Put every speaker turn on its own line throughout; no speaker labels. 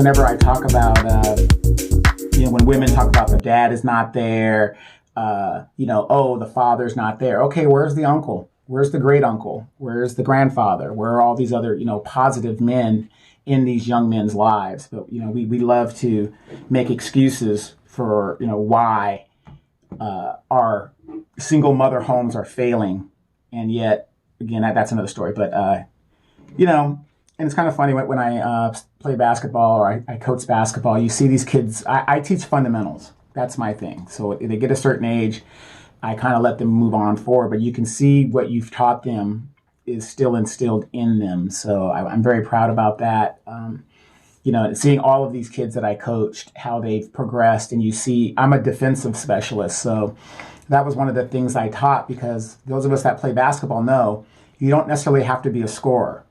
whenever I talk about, when women talk about the dad is not there, oh, the father's not there. Okay, where's the uncle? Where's the great uncle? Where's the grandfather? Where are all these other, positive men in these young men's lives? But, we love to make excuses for, why our single mother homes are failing. And yet, again, that's another story. But, and it's kind of funny when I play basketball or I coach basketball, you see these kids. I teach fundamentals. That's my thing. So if they get a certain age, I kind of let them move on forward. But you can see what you've taught them is still instilled in them. So I'm very proud about that. Seeing all of these kids that I coached, how they've progressed. And you see, I'm a defensive specialist. So that was one of the things I taught, because those of us that play basketball know you don't necessarily have to be a scorer.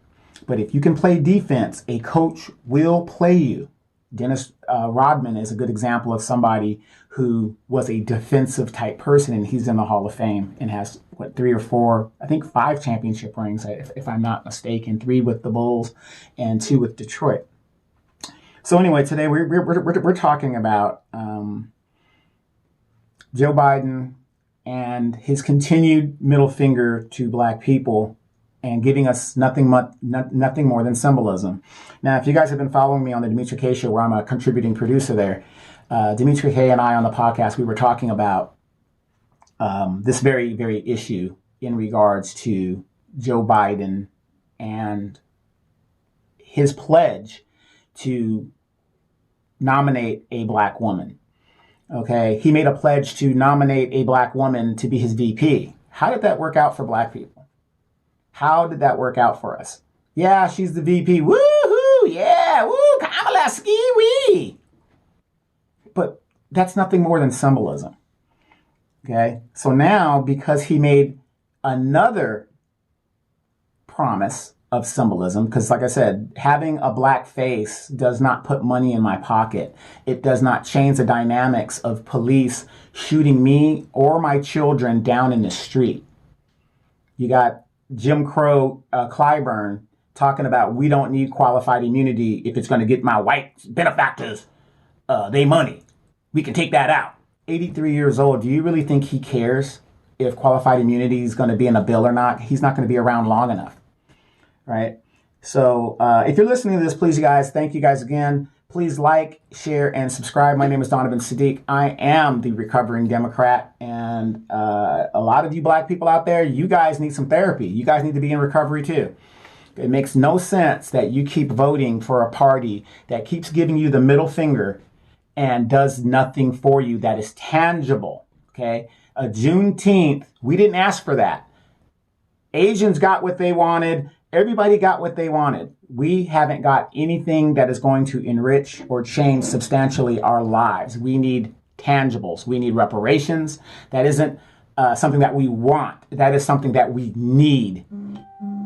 But if you can play defense, a coach will play you. Dennis Rodman is a good example of somebody who was a defensive type person, and he's in the Hall of Fame and has, 3 or 4, I think 5 championship rings, if I'm not mistaken, 3 with the Bulls and 2 with Detroit. So anyway, today we're talking about Joe Biden and his continued middle finger to black people, and giving us nothing more than symbolism. Now, if you guys have been following me on the Dimitri K Show, where I'm a contributing producer there, Dimitri K and I on the podcast, we were talking about this very, very issue in regards to Joe Biden and his pledge to nominate a black woman. Okay, he made a pledge to nominate a black woman to be his VP. How did that work out for black people? How did that work out for us? Yeah, she's the VP. Woo-hoo! Yeah, woo! Kamala, ski-wee! But that's nothing more than symbolism. Okay? So now, because he made another promise of symbolism, because like I said, having a black face does not put money in my pocket. It does not change the dynamics of police shooting me or my children down in the street. You got Jim Crow Clyburn talking about we don't need qualified immunity if it's going to get my white benefactors they money. We can take that out. 83 years old. Do you really think he cares if qualified immunity is going to be in a bill or not? He's not going to be around long enough, right? So if you're listening to this, please, you guys, thank you guys again. Please like, share, and subscribe. My name is Donovan Saadiq. I am the recovering Democrat, and a lot of you black people out there, you guys need some therapy. You guys need to be in recovery too. It makes no sense that you keep voting for a party that keeps giving you the middle finger and does nothing for you that is tangible, okay? Juneteenth, we didn't ask for that. Asians got what they wanted. Everybody got what they wanted. We haven't got anything that is going to enrich or change substantially our lives. We need tangibles. We need reparations. That isn't something that we want. That is something that we need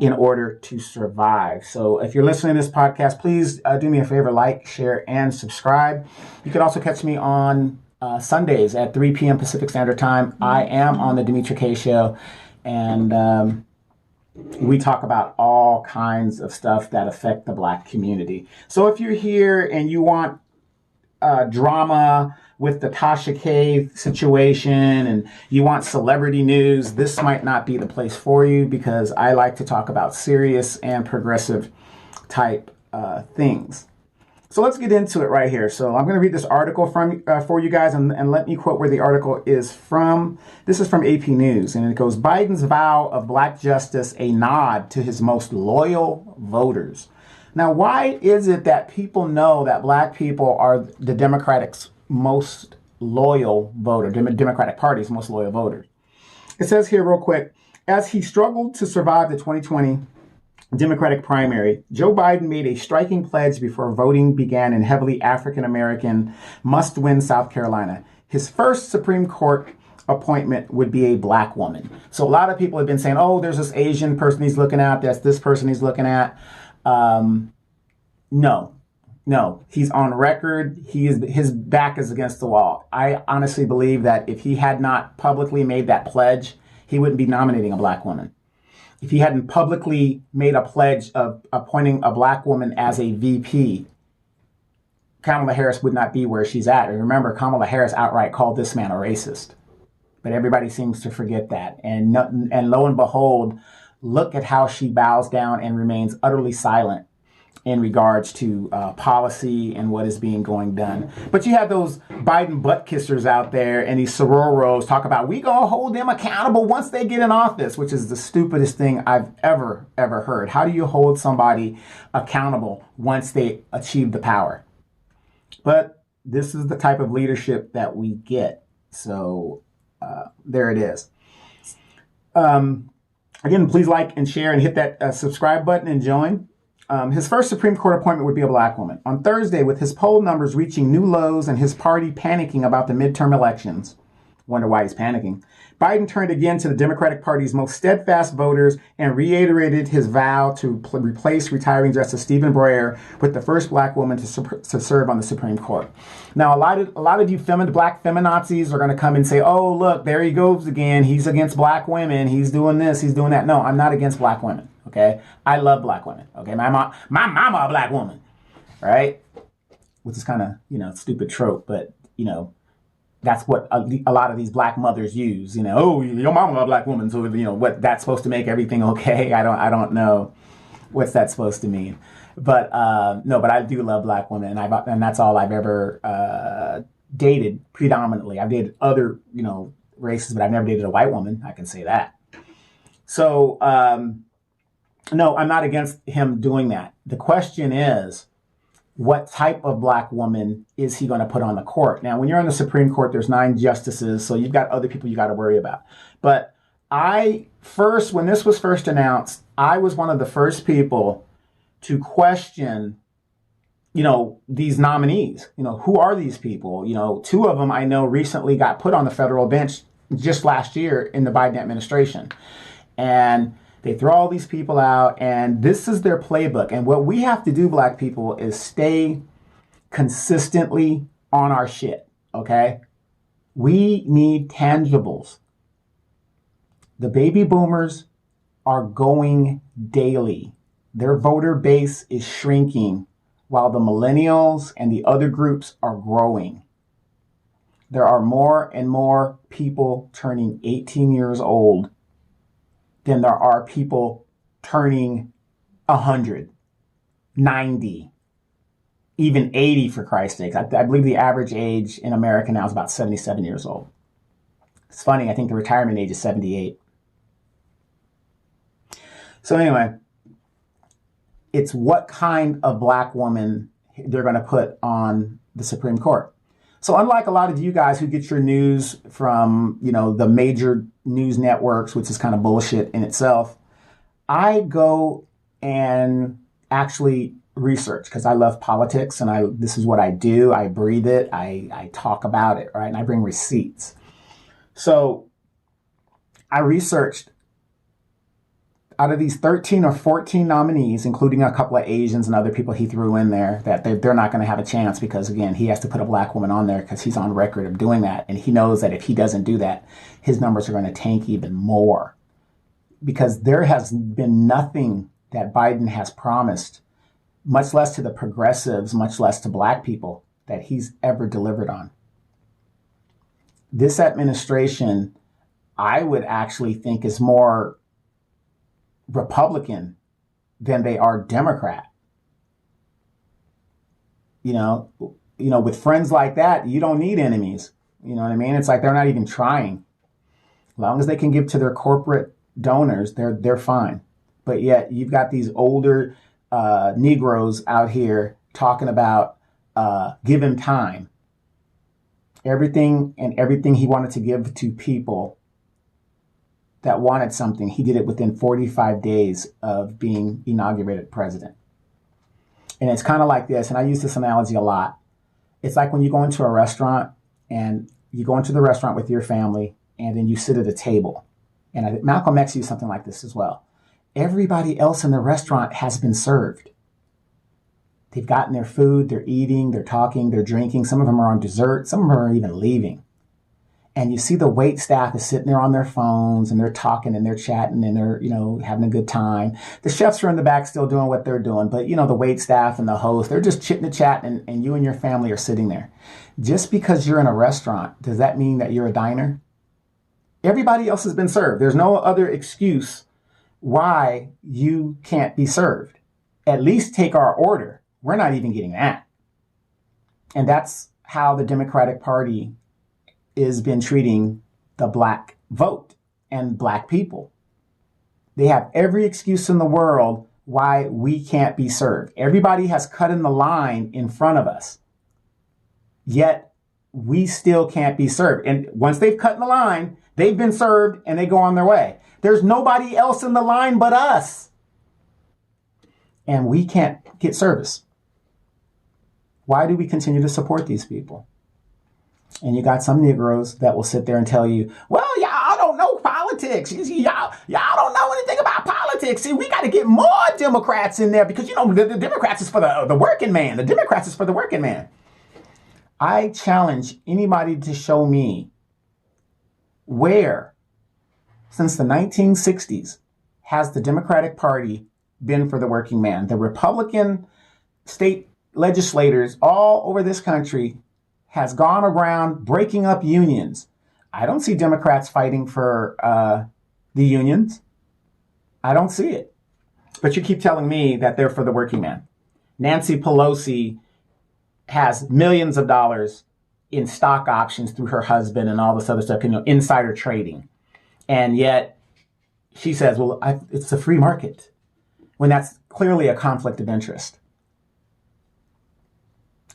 in order to survive. So if you're listening to this podcast, please do me a favor, like, share, and subscribe. You can also catch me on Sundays at 3 p.m. Pacific Standard Time. I am on the Dimitri K Show, and we talk about all kinds of stuff that affect the black community. So if you're here and you want drama with the Tasha K situation and you want celebrity news, this might not be the place for you, because I like to talk about serious and progressive type things. So let's get into it right here. So I'm going to read this article for you guys, and let me quote where the article is from. This is from AP News, and it goes, Biden's vow of black justice, a nod to his most loyal voters. Now, why is it that people know that black people are the Democratic's most loyal voter, Democratic Party's most loyal voters? It says here real quick, as he struggled to survive the 2020 Democratic primary, Joe Biden made a striking pledge before voting began in heavily African-American must-win South Carolina. His first Supreme Court appointment would be a black woman. So a lot of people have been saying, oh, there's this Asian person he's looking at, that's this person he's looking at. No, he's on record. His back is against the wall. I honestly believe that if he had not publicly made that pledge, he wouldn't be nominating a black woman. If he hadn't publicly made a pledge of appointing a black woman as a VP, Kamala Harris would not be where she's at. And remember, Kamala Harris outright called this man a racist. But everybody seems to forget that. And lo and behold, look at how she bows down and remains utterly silent in regards to policy and what is being done. But you have those Biden butt kissers out there and these sororos talk about we gonna hold them accountable once they get in office, which is the stupidest thing I've ever heard. How do you hold somebody accountable once they achieve the power? But this is the type of leadership that we get. So there it is. Again, please like and share and hit that subscribe button and join. His first Supreme Court appointment would be a black woman. On Thursday, with his poll numbers reaching new lows and his party panicking about the midterm elections, wonder why he's panicking, Biden turned again to the Democratic Party's most steadfast voters and reiterated his vow to replace retiring Justice Stephen Breyer with the first black woman to serve on the Supreme Court. Now, a lot of you black feminazis are going to come and say, oh, look, there he goes again. He's against black women. He's doing this. He's doing that. No, I'm not against black women. Okay, I love black women. Okay, my mama a black woman, right? Which is kind of stupid trope, but that's what a lot of these black mothers use. Oh, your mama a black woman, so what that's supposed to make everything okay. I don't know what's that supposed to mean, but no, but I do love black women, and that's all I've ever dated predominantly. I've dated other races, but I've never dated a white woman. I can say that. So. No, I'm not against him doing that. The question is, what type of black woman is he going to put on the court? Now, when you're on the Supreme Court, there's 9 justices, so you've got other people you got to worry about. But when this was first announced, I was one of the first people to question, these nominees. Who are these people? 2 of them I know recently got put on the federal bench just last year in the Biden administration. And they throw all these people out, and this is their playbook. And what we have to do, black people, is stay consistently on our shit, okay? We need tangibles. The baby boomers are going daily. Their voter base is shrinking while the millennials and the other groups are growing. There are more and more people turning 18 years old than there are people turning 100, 90, even 80, for Christ's sake. I believe the average age in America now is about 77 years old. It's funny, I think the retirement age is 78. So anyway, it's what kind of black woman they're going to put on the Supreme Court. So unlike a lot of you guys who get your news from, the major news networks, which is kind of bullshit in itself, I go and actually research because I love politics and this is what I do. I breathe it. I talk about it, right? And I bring receipts. So I researched out of these 13 or 14 nominees, including a couple of Asians and other people he threw in there, that they're not going to have a chance because, again, he has to put a black woman on there because he's on record of doing that. And he knows that if he doesn't do that, his numbers are going to tank even more. Because there has been nothing that Biden has promised, much less to the progressives, much less to black people, that he's ever delivered on. This administration, I would actually think, is more Republican than they are Democrat. With friends like that, you don't need enemies. You know what I mean? It's like they're not even trying. As long as they can give to their corporate donors, they're fine. But yet you've got these older Negroes out here talking about give him time. Everything he wanted to give to people that wanted something, he did it within 45 days of being inaugurated president. And it's kind of like this, and I use this analogy a lot. It's like when you go into a restaurant and you go into the restaurant with your family and then you sit at a table. And Malcolm X used something like this as well. Everybody else in the restaurant has been served. They've gotten their food, they're eating, they're talking, they're drinking. Some of them are on dessert. Some of them are even leaving. and you see the wait staff is sitting there on their phones and they're talking and they're chatting and they're, having a good time. The chefs are in the back still doing what they're doing, but the wait staff and the host, they're just chitting and chatting, and you and your family are sitting there. Just because you're in a restaurant, does that mean that you're a diner? Everybody else has been served. There's no other excuse why you can't be served. At least take our order. We're not even getting that. And that's how the Democratic Party has been treating the black vote and black people. They have every excuse in the world why we can't be served. Everybody has cut in the line in front of us, yet we still can't be served. And once they've cut in the line, they've been served and they go on their way. There's nobody else in the line but us. And we can't get service. Why do we continue to support these people? And you got some Negroes that will sit there and tell you, well, y'all don't know politics. Y'all don't know anything about politics. See, we got to get more Democrats in there because, the Democrats is for the working man. The Democrats is for the working man. I challenge anybody to show me where, since the 1960s, has the Democratic Party been for the working man. The Republican state legislators all over this country has gone around breaking up unions. I don't see Democrats fighting for the unions. I don't see it. But you keep telling me that they're for the working man. Nancy Pelosi has millions of dollars in stock options through her husband and all this other stuff, insider trading. And yet she says, well, it's a free market, when that's clearly a conflict of interest.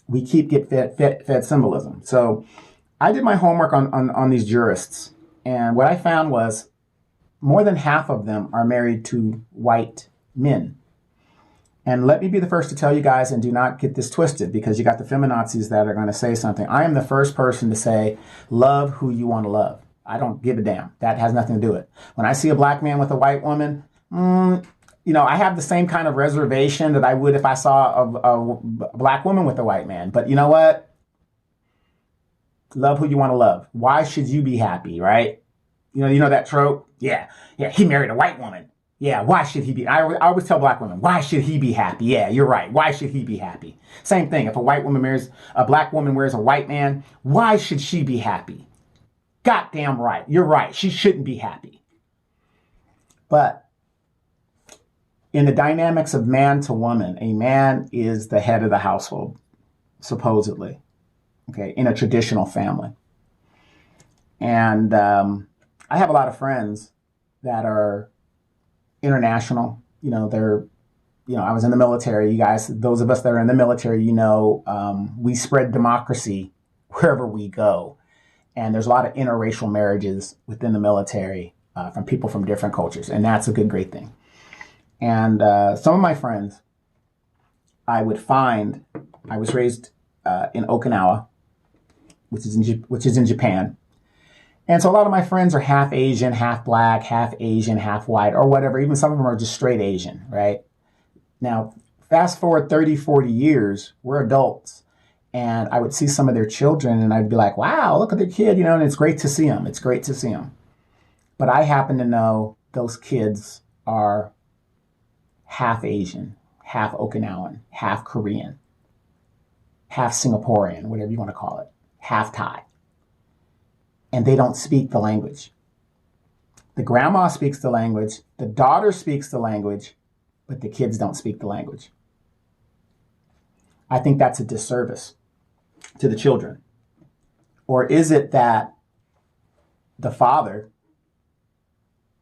We keep fed symbolism. So I did my homework on these jurists. And what I found was more than half of them are married to white men. And let me be the first to tell you guys, and do not get this twisted, because you got the feminazis that are going to say something. I am the first person to say, love who you want to love. I don't give a damn. That has nothing to do with it. When I see a black man with a white woman, I have the same kind of reservation that I would if I saw a black woman with a white man. But you know what? Love who you want to love. Why should you be happy, right? You know that trope? Yeah, he married a white woman. Yeah, why should he be? I always tell black women, why should he be happy? Yeah, you're right. Why should he be happy? Same thing. If a black woman marries a white man, why should she be happy? Goddamn right. You're right. She shouldn't be happy. But in the dynamics of man to woman, a man is the head of the household, supposedly, okay, in a traditional family. And I have a lot of friends that are international. I was in the military. You guys, those of us that are in the military, we spread democracy wherever we go. And there's a lot of interracial marriages within the military from people from different cultures. And that's a great thing. And some of my friends, I was raised in Okinawa, which is in Japan. And so a lot of my friends are half Asian, half black, half Asian, half white, or whatever. Even some of them are just straight Asian, right? Now, fast forward 30, 40 years, we're adults. And I would see some of their children and I'd be like, wow, look at their kid, and it's great to see them. It's great to see them. But I happen to know those kids are half Asian, half Okinawan, half Korean, half Singaporean, whatever you want to call it, half Thai. And they don't speak the language. The grandma speaks the language, the daughter speaks the language, but the kids don't speak the language. I think that's a disservice to the children. Or is it that the father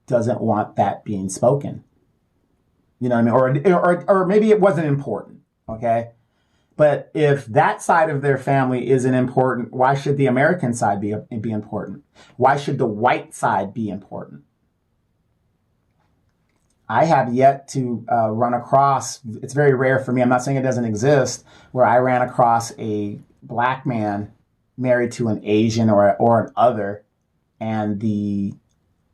doesn't want that being spoken? You know what I mean? Or maybe it wasn't important, okay? But if that side of their family isn't important, why should the American side be important? Why should the white side be important? I have yet to run across, it's very rare for me, I'm not saying it doesn't exist, where I ran across a black man married to an Asian or an other, and the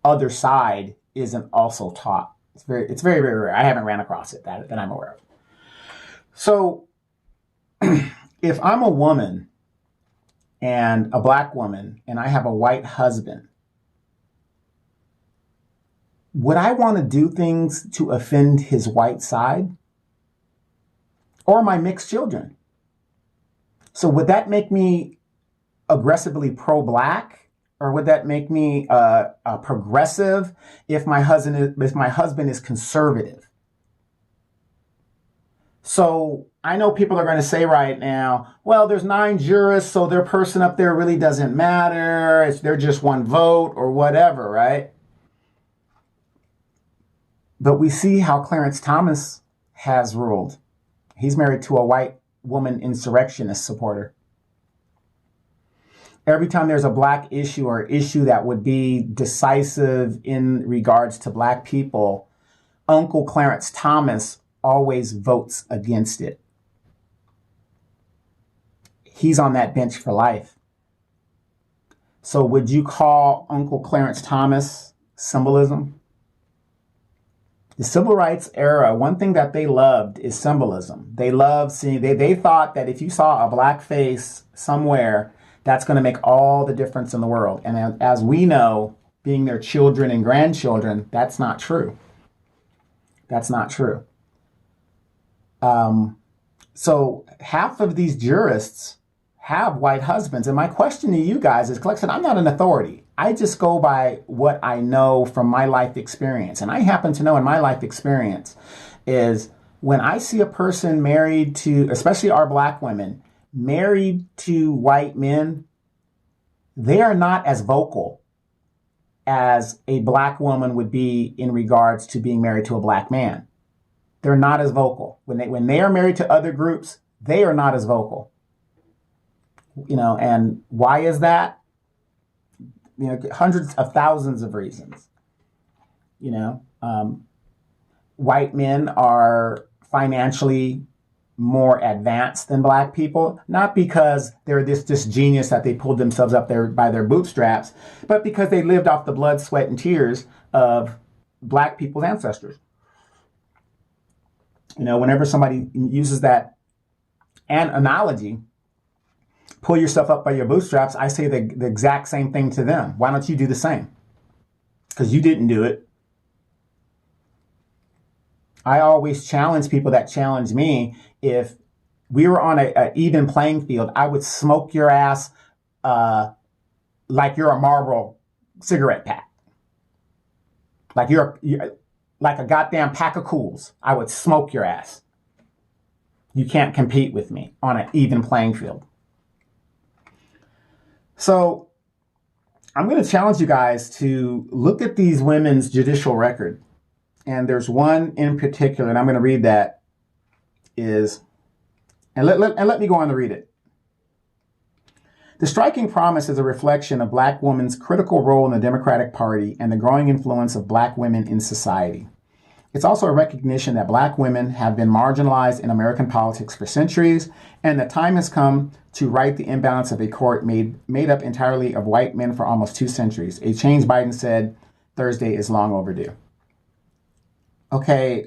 other side isn't also taught. It's very, very rare. I haven't ran across it that I'm aware of. So if I'm a woman and a black woman, and I have a white husband, would I want to do things to offend his white side? Or my mixed children? So would that make me aggressively pro-black, or would that make me progressive if my husband is conservative? So I know people are going to say right now, well, there's 9 jurists, so their person up there really doesn't matter. They're just one vote or whatever, right? But we see how Clarence Thomas has ruled. He's married to a white woman insurrectionist supporter. Every time there's a black issue or issue that would be decisive in regards to black people, Uncle Clarence Thomas always votes against it. He's on that bench for life. So would you call Uncle Clarence Thomas symbolism? The civil rights era, one thing that they loved is symbolism. They loved seeing, they thought that if you saw a black face somewhere, that's going to make all the difference in the world. And as we know, being their children and grandchildren, that's not true. That's not true. So half of these jurists have white husbands. And my question to you guys is, like I said, I'm not an authority. I just go by what I know from my life experience. And I happen to know in my life experience is when I see a person married to, especially our black women, married to white men, they are not as vocal as a black woman would be in regards to being married to a black man. They're not as vocal. When they are married to other groups, they are not as vocal. And why is that? Hundreds of thousands of reasons. White men are financially more advanced than black people, not because they're this genius that they pulled themselves up there by their bootstraps, but because they lived off the blood, sweat, and tears of black people's ancestors. Whenever somebody uses that analogy, pull yourself up by your bootstraps, I say the exact same thing to them. Why don't you do the same? Because you didn't do it. I always challenge people that challenge me. If we were on an even playing field, I would smoke your ass like you're a Marlboro cigarette pack. Like you're like a goddamn pack of Cools. I would smoke your ass. You can't compete with me on an even playing field. So I'm going to challenge you guys to look at these women's judicial record. And there's one in particular, and I'm going to read that, let me go on to read it. The striking promise is a reflection of black women's critical role in the Democratic Party and the growing influence of black women in society. It's also a recognition that black women have been marginalized in American politics for centuries, and the time has come to right the imbalance of a court made up entirely of white men for almost 2 centuries. A change, Biden said Thursday, is long overdue. Okay,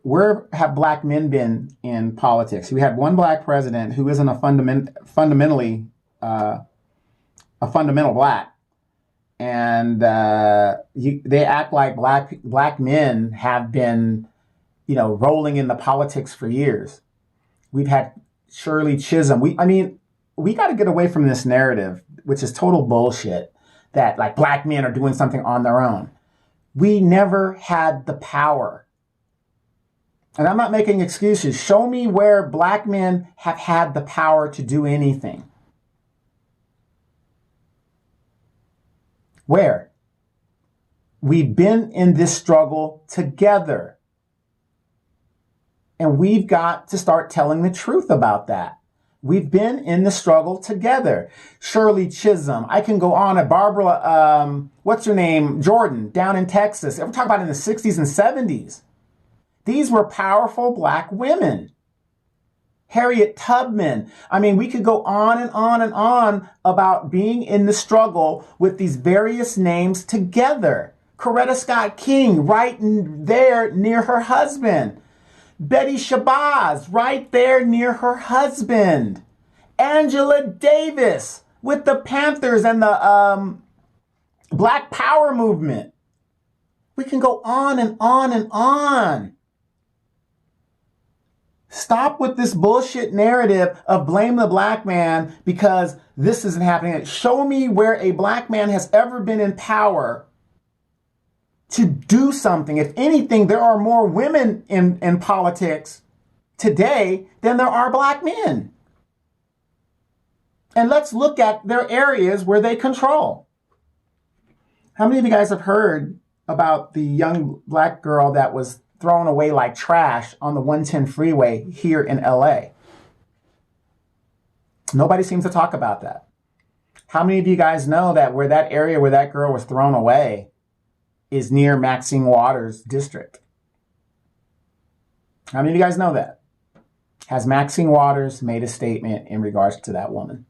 where have black men been in politics? We had one black president who isn't a fundamental black, and they act like black men have been, rolling in the politics for years. We've had Shirley Chisholm. We got to get away from this narrative, which is total bullshit, that like black men are doing something on their own. We never had the power. And I'm not making excuses. Show me where black men have had the power to do anything. Where? We've been in this struggle together. And we've got to start telling the truth about that. We've been in the struggle together. Shirley Chisholm. I can go on. Barbara, what's her name? Jordan, down in Texas. We're talking about in the 60s and 70s. These were powerful black women. Harriet Tubman. We could go on and on and on about being in the struggle with these various names together. Coretta Scott King, right there near her husband. Betty Shabazz, right there near her husband. Angela Davis with the Panthers and the Black Power movement. We can go on and on and on. Stop with this bullshit narrative of blame the black man because this isn't happening. Show me where a black man has ever been in power to do something. If anything, there are more women in politics today than there are black men. And let's look at their areas where they control. How many of you guys have heard about the young black girl that was thrown away like trash on the 110 freeway here in LA? Nobody seems to talk about that. How many of you guys know that where that area where that girl was thrown away is near Maxine Waters' district? How many of you guys know that? Has Maxine Waters made a statement in regards to that woman,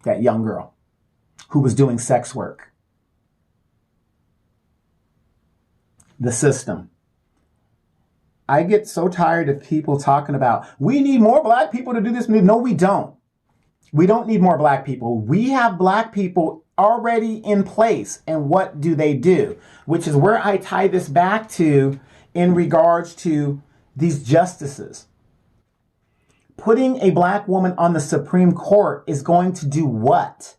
that young girl who was doing sex work? The system. I get so tired of people talking about, we need more black people to do this. No, we don't. We don't need more black people. We have black people already in place. And what do they do? Which is where I tie this back to in regards to these justices. Putting a black woman on the Supreme Court is going to do what?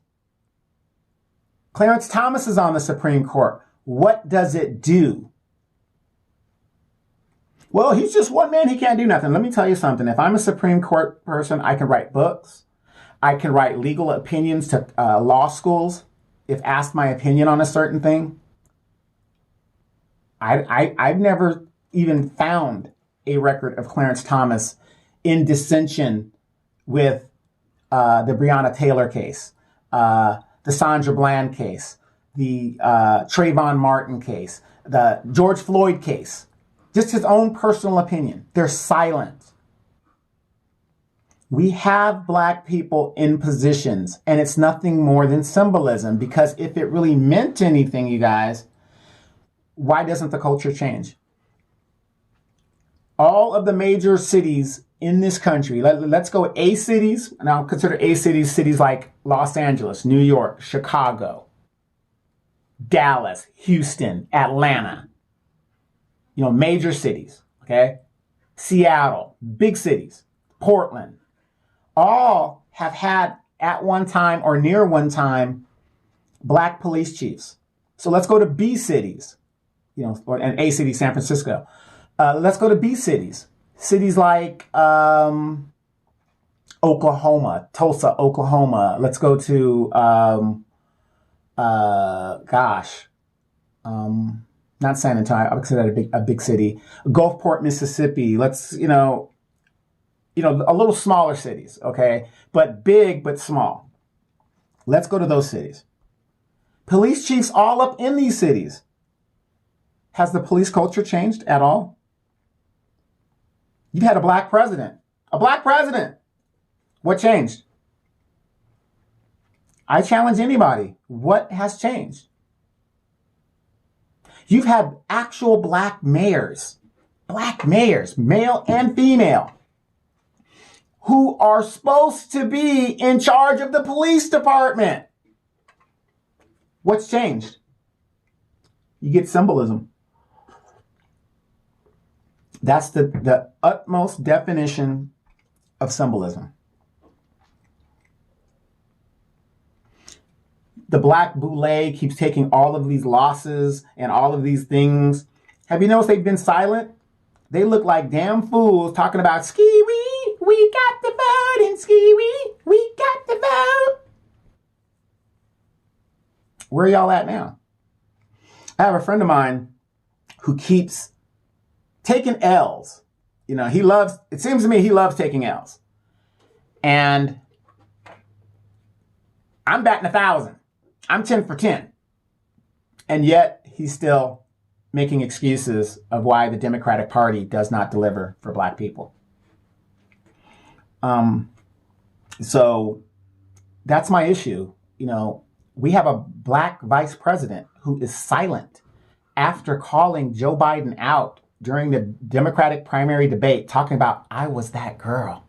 Clarence Thomas is on the Supreme Court. What does it do? Well, he's just one man. He can't do nothing. Let me tell you something. If I'm a Supreme Court person, I can write books. I can write legal opinions to law schools if asked my opinion on a certain thing. I've never even found a record of Clarence Thomas in dissension with the Breonna Taylor case, the Sandra Bland case, the Trayvon Martin case, the George Floyd case. Just his own personal opinion. They're silent. We have black people in positions, and it's nothing more than symbolism, because if it really meant anything, you guys, why doesn't the culture change? All of the major cities in this country, let's go A cities, and I'll consider A cities, cities like Los Angeles, New York, Chicago, Dallas, Houston, Atlanta. You know, major cities, okay? Seattle, big cities, Portland, all have had at one time or near one time black police chiefs. So let's go to B cities, you know, and A city, San Francisco. Let's go to B cities. Cities like Oklahoma, Tulsa, Oklahoma. Let's go to, not San Antonio, I would consider that a big city. Gulfport, Mississippi. Let's, you know, a little smaller cities, okay? But big, but small. Let's go to those cities. Police chiefs all up in these cities. Has the police culture changed at all? You've had a black president. A black president. What changed? I challenge anybody. What has changed? You've had actual black mayors, male and female, who are supposed to be in charge of the police department. What's changed? You get symbolism. That's the utmost definition of symbolism. The black boule keeps taking all of these losses and all of these things. Have you noticed they've been silent? They look like damn fools talking about ski-wee, we got the vote, and ski-wee, we got the vote. Where are y'all at now? I have a friend of mine who keeps taking L's. You know, it seems to me he loves taking L's. And I'm batting 1,000. I'm 10 for 10. And yet he's still making excuses of why the Democratic Party does not deliver for black people. So that's my issue. You know, we have a black vice president who is silent after calling Joe Biden out during the Democratic primary debate, talking about, I was that girl.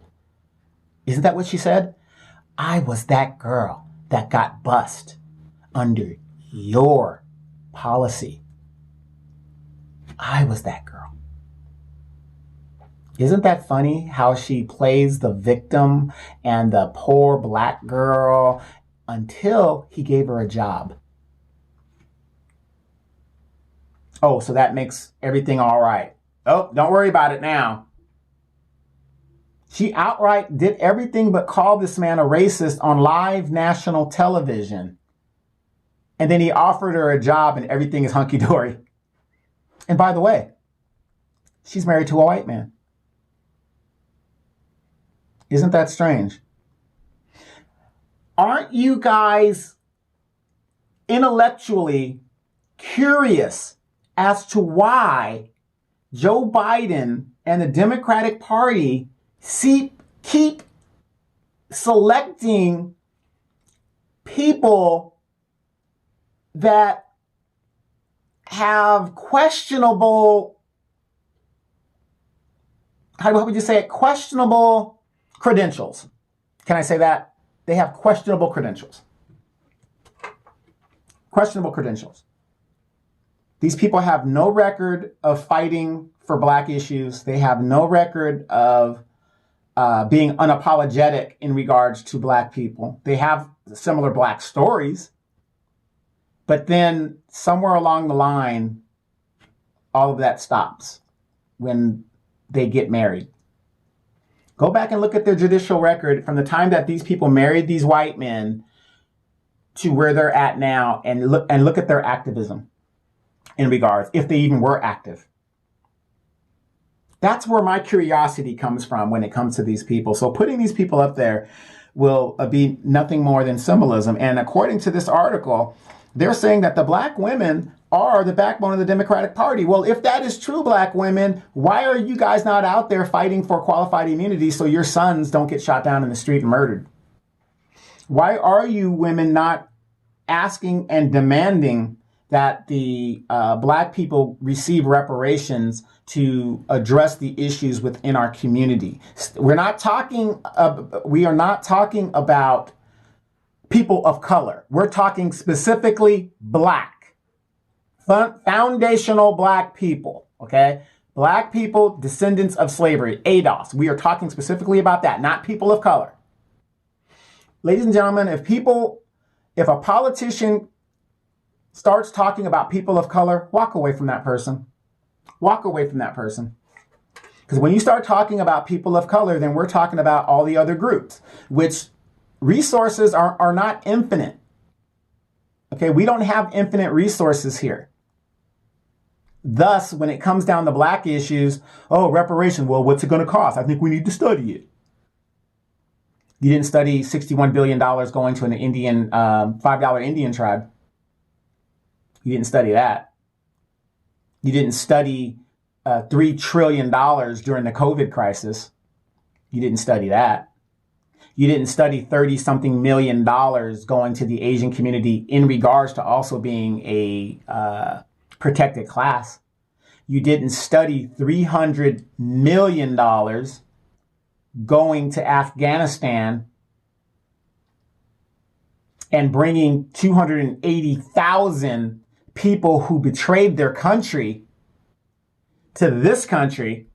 Isn't that what she said? I was that girl that got bussed under your policy. I was that girl. Isn't that funny how she plays the victim and the poor black girl until he gave her a job? Oh, so that makes everything all right. Oh, don't worry about it now. She outright did everything but call this man a racist on live national television. And then he offered her a job and everything is hunky-dory. And by the way, she's married to a white man. Isn't that strange? Aren't you guys intellectually curious as to why Joe Biden and the Democratic Party keep selecting people that have questionable, how would you say it? Questionable credentials. Can I say that? They have questionable credentials. Questionable credentials. These people have no record of fighting for black issues. They have no record of being unapologetic in regards to black people. They have similar black stories. But then somewhere along the line, all of that stops when they get married. Go back and look at their judicial record from the time that these people married these white men to where they're at now, and look at their activism in regards, if they even were active. That's where my curiosity comes from when it comes to these people. So putting these people up there will be nothing more than symbolism. And according to this article, they're saying that the black women are the backbone of the Democratic Party. Well, if that is true, black women, why are you guys not out there fighting for qualified immunity so your sons don't get shot down in the street and murdered? Why are you women not asking and demanding that the black people receive reparations to address the issues within our community? We are not talking about people of color. We're talking specifically black, foundational black people, okay? Black people, descendants of slavery, ADOS. We are talking specifically about that, not people of color. Ladies and gentlemen, if a politician starts talking about people of color, walk away from that person. Walk away from that person. Because when you start talking about people of color, then we're talking about all the other groups, which resources are not infinite. Okay, we don't have infinite resources here. Thus, when it comes down to black issues, reparation, well, what's it going to cost? I think we need to study it. You didn't study $61 billion going to an Indian, $5 Indian tribe. You didn't study that. You didn't study $3 trillion during the COVID crisis. You didn't study that. You didn't study 30-something million dollars going to the Asian community in regards to also being a protected class. You didn't study $300 million going to Afghanistan and bringing 280,000 people who betrayed their country to this country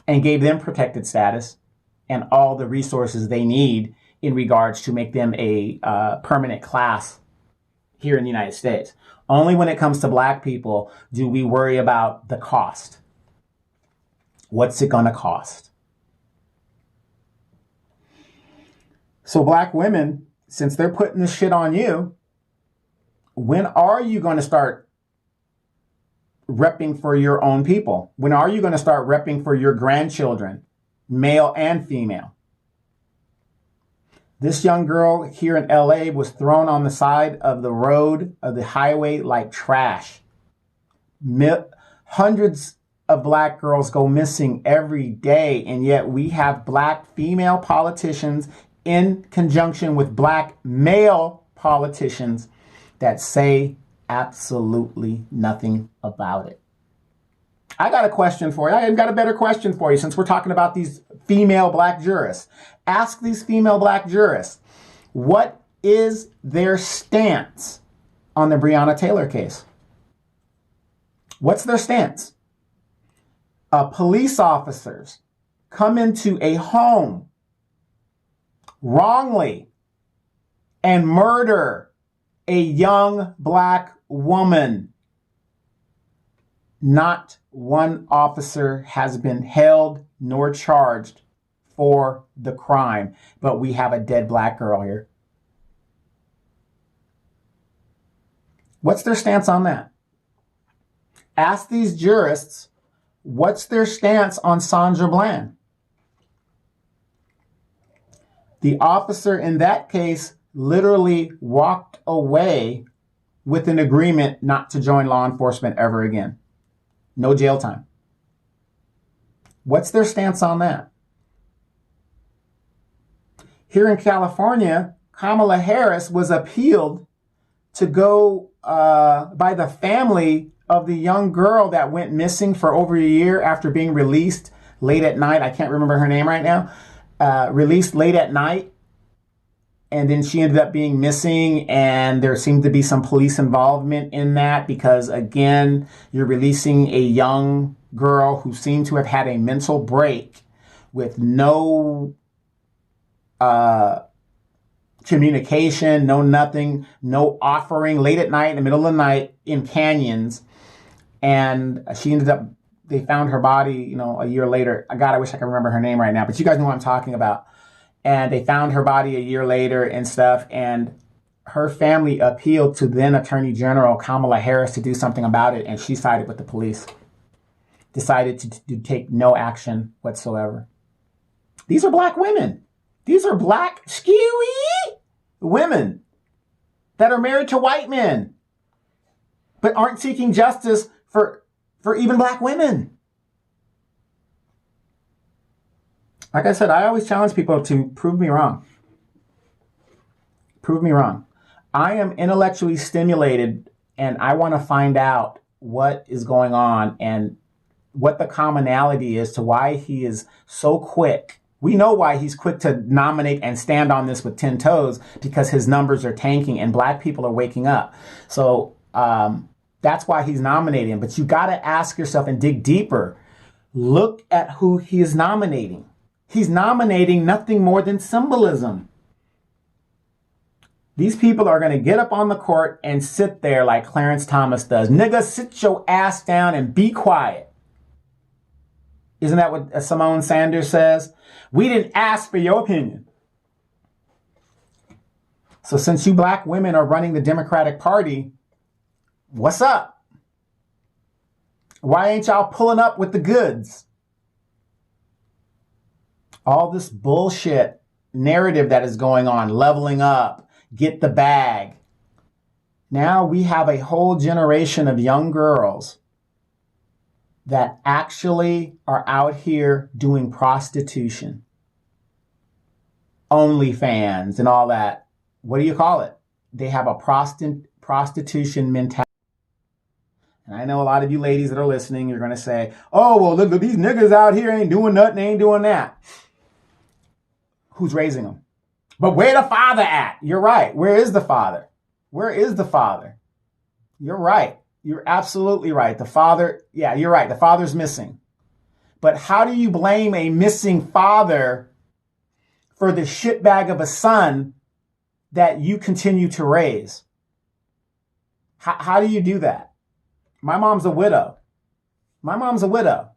and gave them protected status and all the resources they need in regards to make them a permanent class here in the United States. Only when it comes to black people do we worry about the cost. What's it gonna cost? So black women, since they're putting this shit on you, when are you going to start repping for your own people? When are you going to start repping for your grandchildren, male and female? This young girl here in LA was thrown on the side of the road, of the highway, like trash. Hundreds of black girls go missing every day, and yet we have black female politicians in conjunction with black male politicians that say absolutely nothing about it. I got a question for you. I got a better question for you since we're talking about these female black jurists. Ask these female black jurists, what is their stance on the Breonna Taylor case? What's their stance? Police officers come into a home wrongly and murder a young black woman. Not one officer has been held nor charged for the crime, but we have a dead black girl here. What's their stance on that? Ask these jurists, what's their stance on Sandra Bland? The officer in that case literally walked away with an agreement not to join law enforcement ever again. No jail time. What's their stance on that? Here in California, Kamala Harris was appealed to go by the family of the young girl that went missing for over a year after being released late at night. I can't remember her name right now. Released late at night. And then she ended up being missing, and there seemed to be some police involvement in that because, again, you're releasing a young girl who seemed to have had a mental break with no communication, no nothing, no offering, late at night, in the middle of the night, in canyons. And she ended up, they found her body, a year later. God, I wish I could remember her name right now, but you guys know what I'm talking about. And they found her body a year later and stuff. And her family appealed to then Attorney General Kamala Harris to do something about it. And she sided with the police, decided to take no action whatsoever. These are black women. These are black skewy women that are married to white men, but aren't seeking justice for even black women. Like I said, I always challenge people to prove me wrong. Prove me wrong. I am intellectually stimulated, and I want to find out what is going on and what the commonality is to why he is so quick. We know why he's quick to nominate and stand on this with 10 toes, because his numbers are tanking and black people are waking up. So that's why he's nominating. But you got to ask yourself and dig deeper. Look at who he is nominating. He's nominating nothing more than symbolism. These people are going to get up on the court and sit there like Clarence Thomas does. Nigga, sit your ass down and be quiet. Isn't that what Simone Sanders says? We didn't ask for your opinion. So since you black women are running the Democratic Party, what's up? Why ain't y'all pulling up with the goods? All this bullshit narrative that is going on, leveling up, get the bag. Now we have a whole generation of young girls that actually are out here doing prostitution, OnlyFans and all that. What do you call it? They have a prostitution mentality. And I know a lot of you ladies that are listening, you're going to say, oh, well, look, these niggas out here ain't doing nothing, ain't doing that. Who's raising them? But where the father at? You're right. Where is the father? Where is the father? You're right. You're absolutely right. The father, yeah, you're right. The father's missing. But how do you blame a missing father for the shitbag of a son that you continue to raise? How do you do that? My mom's a widow. My mom's a widow.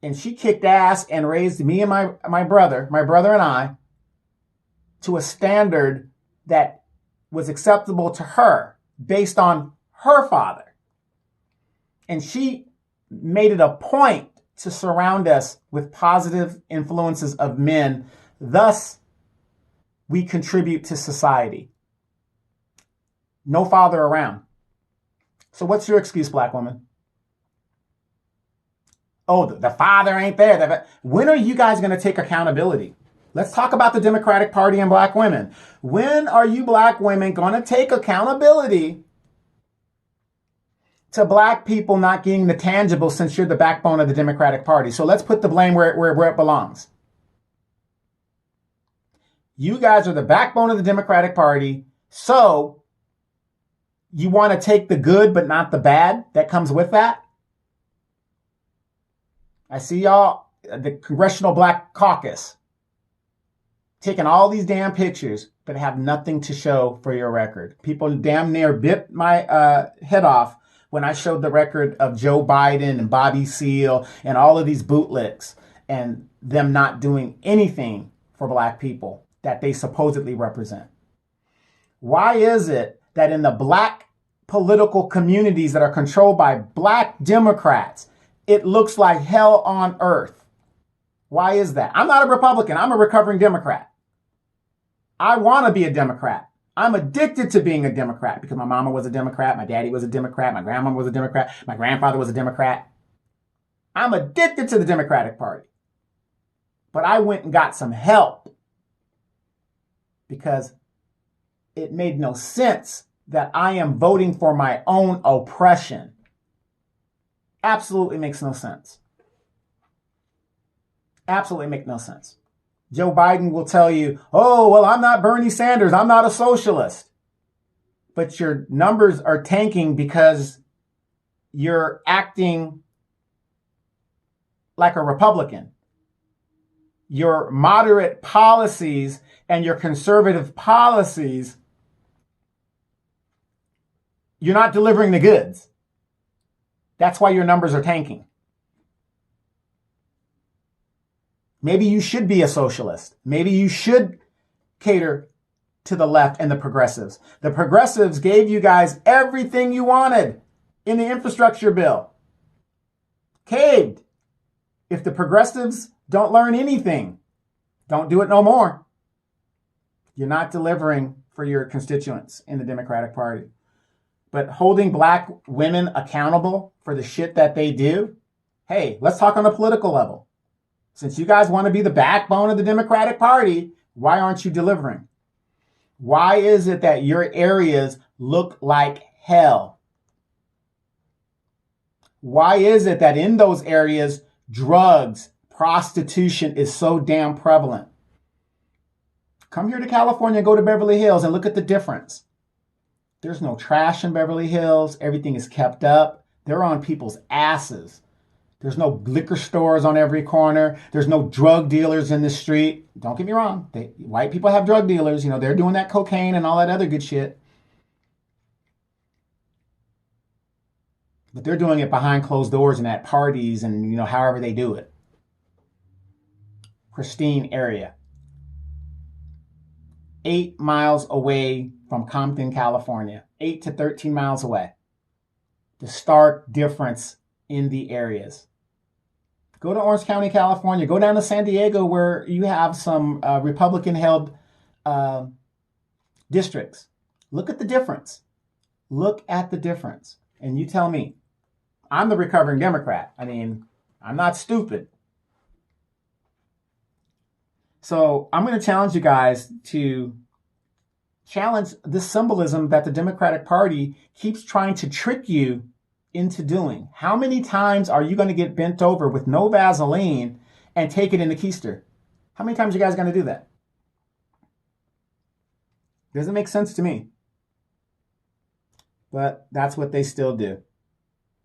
And she kicked ass and raised me and my brother and I, to a standard that was acceptable to her based on her father. And she made it a point to surround us with positive influences of men. Thus, we contribute to society. No father around. So what's your excuse, black woman? Oh, the father ain't there. When are you guys going to take accountability? Let's talk about the Democratic Party and black women. When are you black women going to take accountability to black people not getting the tangible since you're the backbone of the Democratic Party. So let's put the blame where it belongs. You guys are the backbone of the Democratic Party, so you want to take the good but not the bad that comes with that? I see y'all, the Congressional Black Caucus, taking all these damn pictures but have nothing to show for your record. People damn near bit my head off when I showed the record of Joe Biden and Bobby Seale and all of these bootlicks and them not doing anything for black people that they supposedly represent. Why is it that in the black political communities that are controlled by black Democrats, it looks like hell on earth? Why is that? I'm not a Republican. I'm a recovering Democrat. I want to be a Democrat. I'm addicted to being a Democrat because my mama was a Democrat, my daddy was a Democrat, my grandma was a Democrat, my grandfather was a Democrat. I'm addicted to the Democratic Party. But I went and got some help because it made no sense that I am voting for my own oppression. Absolutely makes no sense. Absolutely make no sense. Joe Biden will tell you, oh, well, I'm not Bernie Sanders. I'm not a socialist. But your numbers are tanking because you're acting like a Republican. Your moderate policies and your conservative policies, you're not delivering the goods. That's why your numbers are tanking. Maybe you should be a socialist. Maybe you should cater to the left and the progressives. The progressives gave you guys everything you wanted in the infrastructure bill. Caved. If the progressives don't learn anything, don't do it no more. You're not delivering for your constituents in the Democratic Party. But holding black women accountable for the shit that they do, hey, let's talk on a political level. Since you guys want to be the backbone of the Democratic Party, why aren't you delivering? Why is it that your areas look like hell? Why is it that in those areas, drugs, prostitution is so damn prevalent? Come here to California, go to Beverly Hills and look at the difference. There's no trash in Beverly Hills. Everything is kept up. They're on people's asses. There's no liquor stores on every corner. There's no drug dealers in the street. Don't get me wrong. White people have drug dealers. You know, they're doing that cocaine and all that other good shit. But they're doing it behind closed doors and at parties and, you know, however they do it. Pristine area. 8 miles away from Compton, California. 8 to 13 miles away. The stark difference in the areas. Go to Orange County, California. Go down to San Diego where you have some Republican-held districts. Look at the difference. Look at the difference. And you tell me. I'm the recovering Democrat. I mean, I'm not stupid. So I'm going to challenge you guys to challenge this symbolism that the Democratic Party keeps trying to trick you into doing. How many times are you going to get bent over with no Vaseline and take it in the keister? How many times are you guys going to do that? Doesn't make sense to me. But that's what they still do.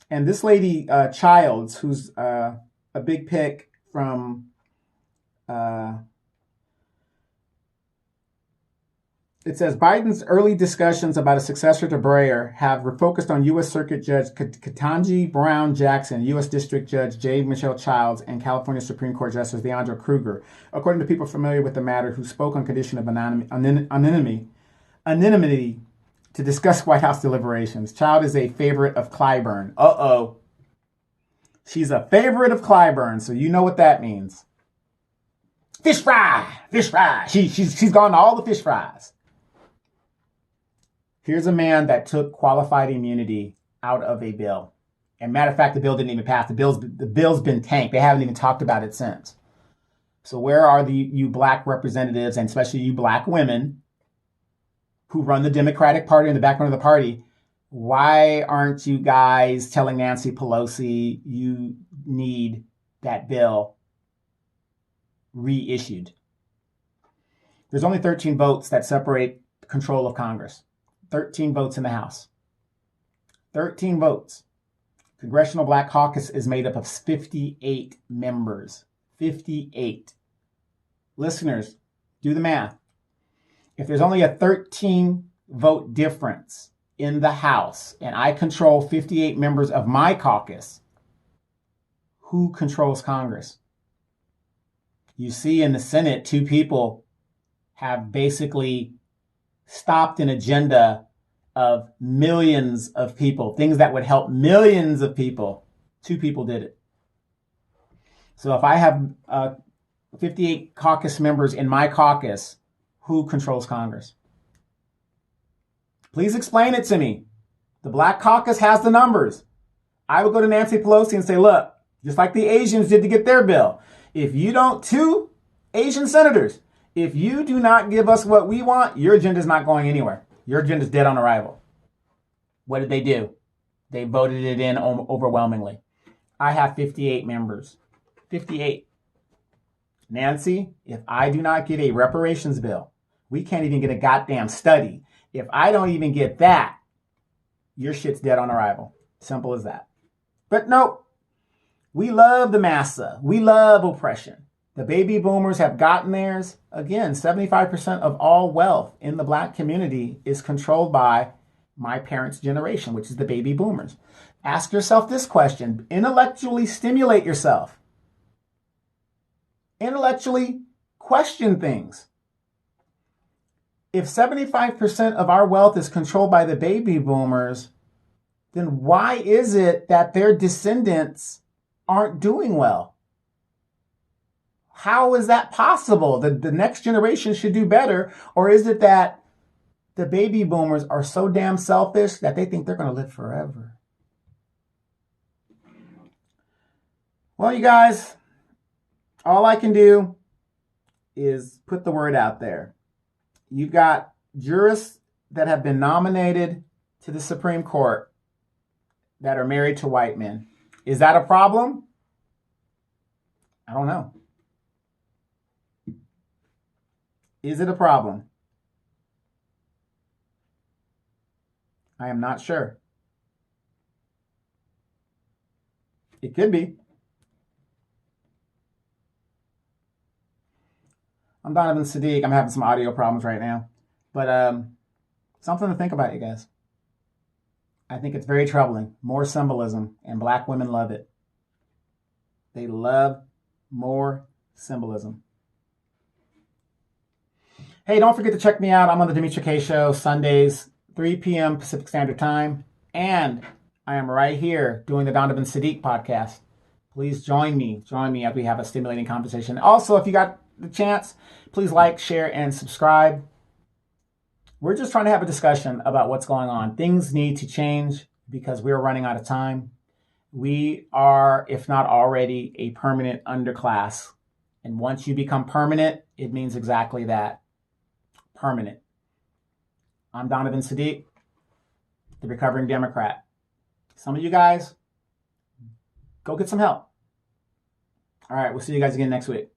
And this lady, Childs, who's a big pick from it says Biden's early discussions about a successor to Breyer have refocused on U.S. Circuit Judge Ketanji Brown Jackson, U.S. District Judge J. Michelle Childs, and California Supreme Court Justice Leandra Kruger, according to people familiar with the matter who spoke on condition of anonymity to discuss White House deliberations. Child is a favorite of Clyburn. Uh-oh. She's a favorite of Clyburn, so you know what that means. Fish fry! Fish fry! She's gone to all the fish fries. Here's a man that took qualified immunity out of a bill. And matter of fact, the bill didn't even pass. The bill's been tanked. They haven't even talked about it since. So where are you black representatives, and especially you black women who run the Democratic Party and the backbone of the party? Why aren't you guys telling Nancy Pelosi you need that bill reissued? There's only 13 votes that separate control of Congress. 13 votes in the House. 13 votes. Congressional Black Caucus is made up of 58 members. 58. Listeners, do the math. If there's only a 13 vote difference in the House and I control 58 members of my caucus, who controls Congress? You see in the Senate, 2 people have basically stopped an agenda of millions of people, things that would help millions of people. 2 people did it. So if I have 58 caucus members in my caucus, who controls Congress? Please explain it to me. The Black Caucus has the numbers. I would go to Nancy Pelosi and say, look, just like the Asians did to get their bill, if you don't, 2 Asian senators, if you do not give us what we want, your agenda is not going anywhere. Your agenda is dead on arrival. What did they do? They voted it in overwhelmingly. I have 58 members. 58. Nancy, if I do not get a reparations bill, we can't even get a goddamn study. If I don't even get that, your shit's dead on arrival. Simple as that. But nope. We love the massa. We love oppression. The baby boomers have gotten theirs. Again, 75% of all wealth in the Black community is controlled by my parents' generation, which is the baby boomers. Ask yourself this question. Intellectually stimulate yourself. Intellectually question things. If 75% of our wealth is controlled by the baby boomers, then why is it that their descendants aren't doing well? How is that possible? The next generation should do better. Or is it that the baby boomers are so damn selfish that they think they're going to live forever? Well, you guys, all I can do is put the word out there. You've got jurists that have been nominated to the Supreme Court that are married to white men. Is that a problem? I don't know. Is it a problem? I am not sure. It could be. I'm Donovan Saadiq. I'm having some audio problems right now. But something to think about, you guys. I think it's very troubling. More symbolism, and Black women love it. They love more symbolism. Hey, don't forget to check me out. I'm on the Demetra K Show Sundays, 3 p.m. Pacific Standard Time. And I am right here doing the Donovan Saadiq podcast. Please join me as we have a stimulating conversation. Also, if you got the chance, please like, share, and subscribe. We're just trying to have a discussion about what's going on. Things need to change because we're running out of time. We are, if not already, a permanent underclass. And once you become permanent, it means exactly that. Permanent. I'm Donovan Saadiq, the recovering Democrat. Some of you guys, go get some help. All right, we'll see you guys again next week.